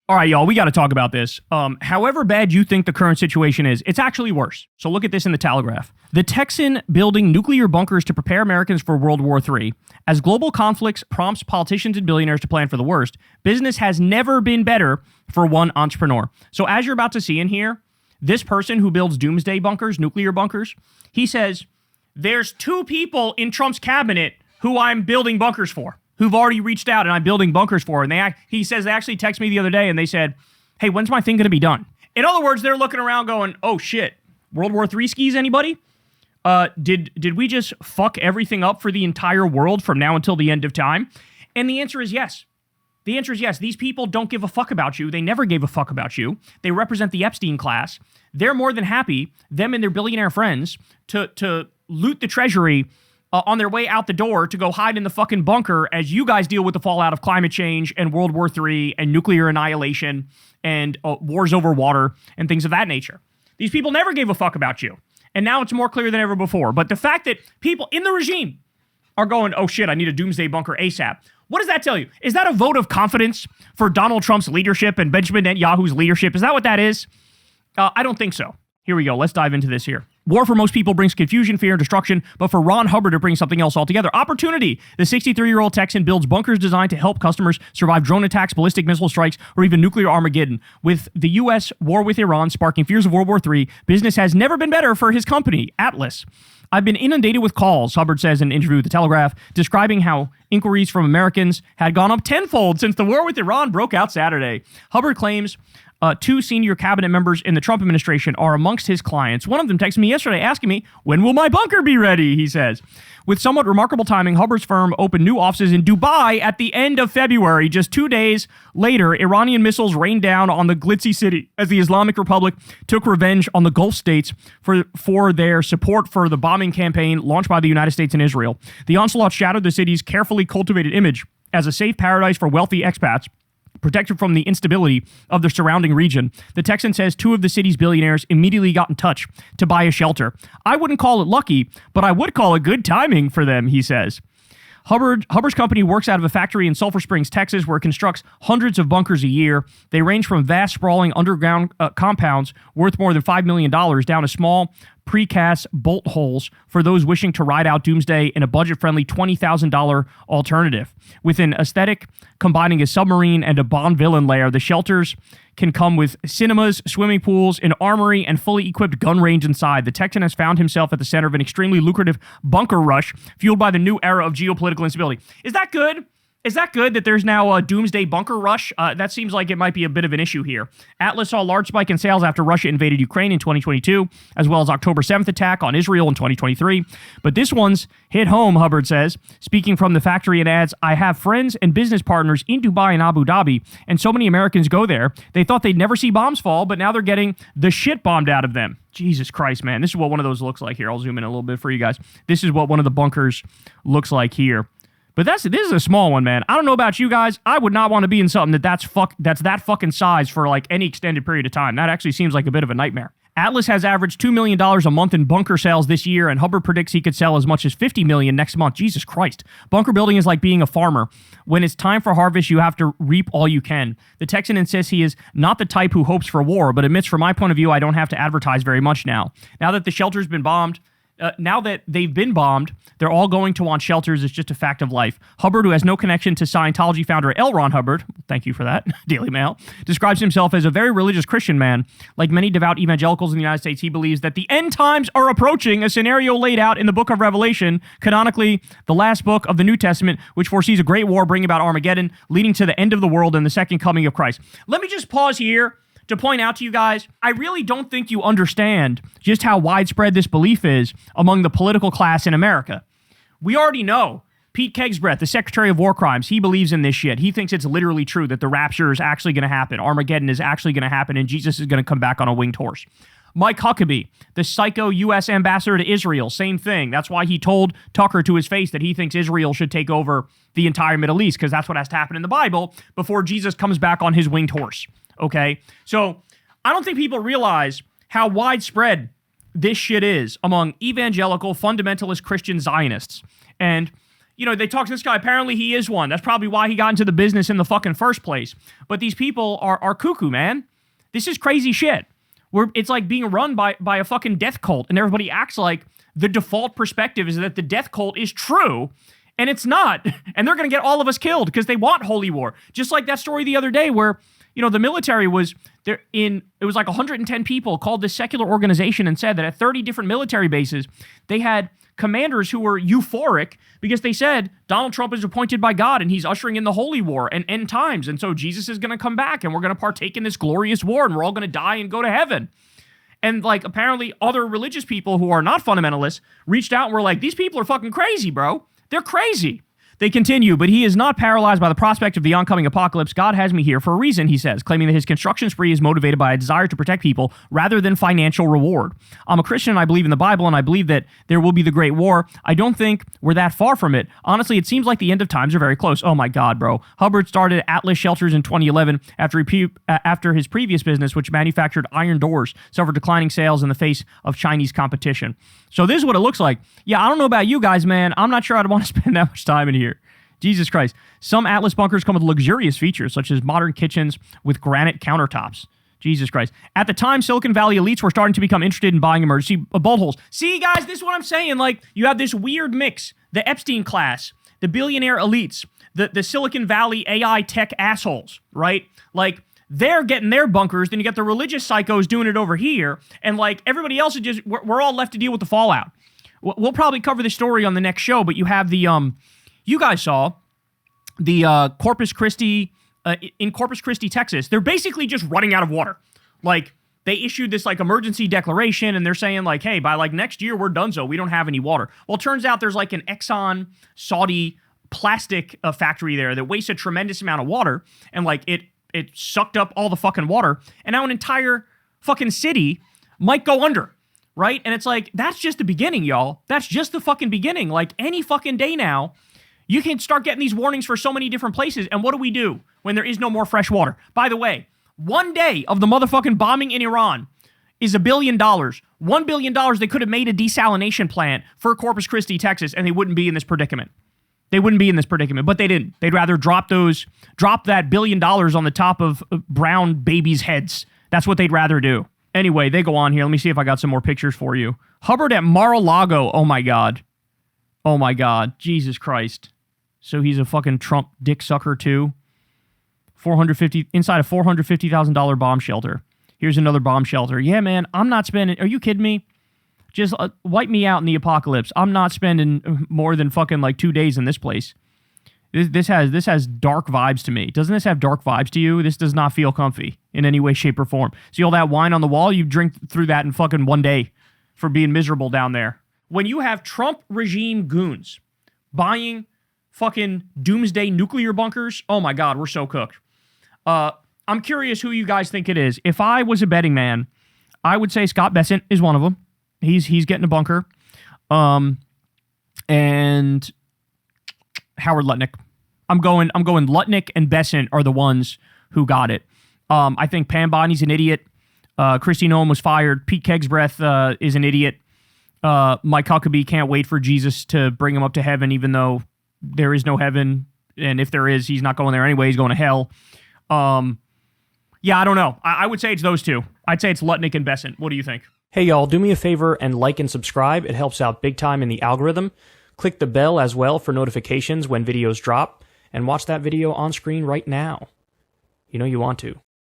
All right, y'all, we got to talk about this. However bad you think the current situation is, it's actually worse. So look at this in the Telegraph. The Texan building nuclear bunkers to prepare Americans for World War III. As global conflicts prompts politicians and billionaires to plan for the worst, business has never been better for one entrepreneur. So as you're about to see in here, this person who builds doomsday bunkers, nuclear bunkers, he says, there's 2 people in Trump's cabinet who I'm building bunkers for, who've already reached out and I'm building bunkers for. And he says they actually texted me the other day and they said, hey, when's my thing going to be done? In other words, they're looking around going, oh shit, World War III skis, anybody? Did we just fuck everything up for the entire world from now until the end of time? And the answer is yes. The answer is yes. These people don't give a fuck about you. They never gave a fuck about you. They represent the Epstein class. They're more than happy, them and their billionaire friends, to loot the treasury on their way out the door to go hide in the fucking bunker as you guys deal with the fallout of climate change and World War III and nuclear annihilation and wars over water and things of that nature. These people never gave a fuck about you. And now it's more clear than ever before. But the fact that people in the regime are going, oh shit, I need a doomsday bunker ASAP. What does that tell you? Is that a vote of confidence for Donald Trump's leadership and Benjamin Netanyahu's leadership? Is that what that is? I don't think so. Here we go. Let's dive into this here. War for most people brings confusion, fear, and destruction, but for Ron Hubbard it brings something else altogether. Opportunity. The 63-year-old Texan builds bunkers designed to help customers survive drone attacks, ballistic missile strikes, or even nuclear Armageddon. With the U.S. war with Iran sparking fears of World War III, business has never been better for his company, Atlas. I've been inundated with calls, Hubbard says in an interview with the Telegraph, describing how inquiries from Americans had gone up tenfold since the war with Iran broke out Saturday. Hubbard claims 2 senior cabinet members in the Trump administration are amongst his clients. One of them texted me yesterday asking me, when will my bunker be ready, he says. With somewhat remarkable timing, Hubbard's firm opened new offices in Dubai at the end of February. Just 2 days later, Iranian missiles rained down on the glitzy city as the Islamic Republic took revenge on the Gulf states for their support for the bombing campaign launched by the United States and Israel. The onslaught shattered the city's carefully cultivated image as a safe paradise for wealthy expats, protected from the instability of the surrounding region. The Texan says 2 of the city's billionaires immediately got in touch to buy a shelter. I wouldn't call it lucky, but I would call it good timing for them, he says. Hubbard's company works out of a factory in Sulphur Springs, Texas, where it constructs hundreds of bunkers a year. They range from vast, sprawling underground compounds worth more than $5 million down to small, precast bolt holes for those wishing to ride out doomsday in a budget-friendly $20,000 alternative. With an aesthetic combining a submarine and a Bond villain lair, the shelters can come with cinemas, swimming pools, an armory, and fully equipped gun range inside. The Texan has found himself at the center of an extremely lucrative bunker rush fueled by the new era of geopolitical instability. Is that good? Is that good that there's now a doomsday bunker rush? That seems like it might be a bit of an issue here. Atlas saw a large spike in sales after Russia invaded Ukraine in 2022, as well as October 7th attack on Israel in 2023. But this one's hit home, Hubbard says. Speaking from the factory, it adds, I have friends and business partners in Dubai and Abu Dhabi, and so many Americans go there. They thought they'd never see bombs fall, but now they're getting the shit bombed out of them. Jesus Christ, man. This is what one of those looks like here. I'll zoom in a little bit for you guys. This is what one of the bunkers looks like here. But this is a small one, man. I don't know about you guys. I would not want to be in something that's that fucking size for like any extended period of time. That actually seems like a bit of a nightmare. Atlas has averaged $2 million a month in bunker sales this year, and Hubbard predicts he could sell as much as $50 million next month. Jesus Christ. Bunker building is like being a farmer. When it's time for harvest, you have to reap all you can. The Texan insists he is not the type who hopes for war, but admits from my point of view, I don't have to advertise very much now. Now that the shelter's been bombed, now that they've been bombed, they're all going to want shelters. It's just a fact of life. Hubbard, who has no connection to Scientology founder L. Ron Hubbard, thank you for that, Daily Mail, describes himself as a very religious Christian man. Like many devout evangelicals in the United States, he believes that the end times are approaching, a scenario laid out in the book of Revelation, canonically the last book of the New Testament, which foresees a great war bringing about Armageddon, leading to the end of the world and the second coming of Christ. Let me just pause here to point out to you guys, I really don't think you understand just how widespread this belief is among the political class in America. We already know Pete Kegsbreth, the Secretary of War Crimes, he believes in this shit. He thinks it's literally true that the rapture is actually going to happen, Armageddon is actually going to happen, and Jesus is going to come back on a winged horse. Mike Huckabee, the psycho U.S. ambassador to Israel, same thing. That's why he told Tucker to his face that he thinks Israel should take over the entire Middle East, because that's what has to happen in the Bible before Jesus comes back on his winged horse. Okay, so I don't think people realize how widespread this shit is among evangelical, fundamentalist Christian Zionists. And they talk to this guy. Apparently he is one. That's probably why he got into the business in the fucking first place. But these people are cuckoo, man. This is crazy shit. It's like being run by a fucking death cult, and everybody acts like the default perspective is that the death cult is true, and it's not. And they're going to get all of us killed because they want holy war. Just like that story the other day where, the military was there it was like 110 people called this secular organization and said that at 30 different military bases, they had commanders who were euphoric because they said Donald Trump is appointed by God and he's ushering in the holy war and end times. And so Jesus is going to come back and we're going to partake in this glorious war and we're all going to die and go to heaven. And like apparently other religious people who are not fundamentalists reached out and were like, these people are fucking crazy, bro. They're crazy. They continue, but he is not paralyzed by the prospect of the oncoming apocalypse. God has me here for a reason, he says, claiming that his construction spree is motivated by a desire to protect people rather than financial reward. I'm a Christian and I believe in the Bible and I believe that there will be the Great War. I don't think we're that far from it. Honestly, it seems like the end of times are very close. Oh my God, bro. Hubbard started Atlas Shelters in 2011 after his previous business, which manufactured iron doors, suffered declining sales in the face of Chinese competition. So this is what it looks like. Yeah, I don't know about you guys, man. I'm not sure I'd want to spend that much time in here. Jesus Christ. Some Atlas bunkers come with luxurious features, such as modern kitchens with granite countertops. Jesus Christ. At the time, Silicon Valley elites were starting to become interested in buying emergency bolt holes. See, guys, this is what I'm saying. Like, you have this weird mix. The Epstein class, the billionaire elites, the Silicon Valley AI tech assholes, right? Like, they're getting their bunkers, then you got the religious psychos doing it over here, and, like, everybody else is just, we're all left to deal with the fallout. We'll probably cover this story on the next show, but you have the, you guys saw the Corpus Christi, in Corpus Christi, Texas, they're basically just running out of water. Like, they issued this, like, emergency declaration, and they're saying, like, hey, by, like, next year, we're done, so we don't have any water. Well, it turns out there's, like, an Exxon Saudi plastic factory there that wastes a tremendous amount of water, and, like, it sucked up all the fucking water, and now an entire fucking city might go under, right? And it's like, that's just the beginning, y'all. That's just the fucking beginning. Like, any fucking day now, you can start getting these warnings for so many different places. And what do we do when there is no more fresh water? By the way, one day of the motherfucking bombing in Iran is $1 billion. $1 billion, they could have made a desalination plant for Corpus Christi, Texas, and they wouldn't be in this predicament. They wouldn't be in this predicament, but they didn't. They'd rather drop that $1 billion on the top of brown babies' heads. That's what they'd rather do. Anyway, they go on here. Let me see if I got some more pictures for you. Hubbard at Mar-a-Lago. Oh my God. Oh my God. Jesus Christ. So he's a fucking Trump dick sucker too. Inside a $450,000 bomb shelter. Here's another bomb shelter. Yeah, man, I'm not spending. Are you kidding me? Just wipe me out in the apocalypse. I'm not spending more than fucking like 2 days in this place. This has dark vibes to me. Doesn't this have dark vibes to you? This does not feel comfy in any way, shape, or form. See all that wine on the wall? You drink through that in fucking 1 day for being miserable down there. When you have Trump regime goons buying fucking doomsday nuclear bunkers, oh my God, we're so cooked. I'm curious who you guys think it is. If I was a betting man, I would say Scott Bessent is one of them. He's getting a bunker. And Howard Lutnick. I'm going Lutnick and Bessent are the ones who got it. I think Pam Bonnie's an idiot. Kristi Noem was fired. Pete Kegsbreath is an idiot. Mike Huckabee can't wait for Jesus to bring him up to heaven, even though there is no heaven. And if there is, he's not going there anyway. He's going to hell. Yeah, I don't know. I would say it's those two. I'd say it's Lutnick and Bessent. What do you think? Hey, y'all, do me a favor and like and subscribe. It helps out big time in the algorithm. Click the bell as well for notifications when videos drop. And watch that video on screen right now. You know you want to.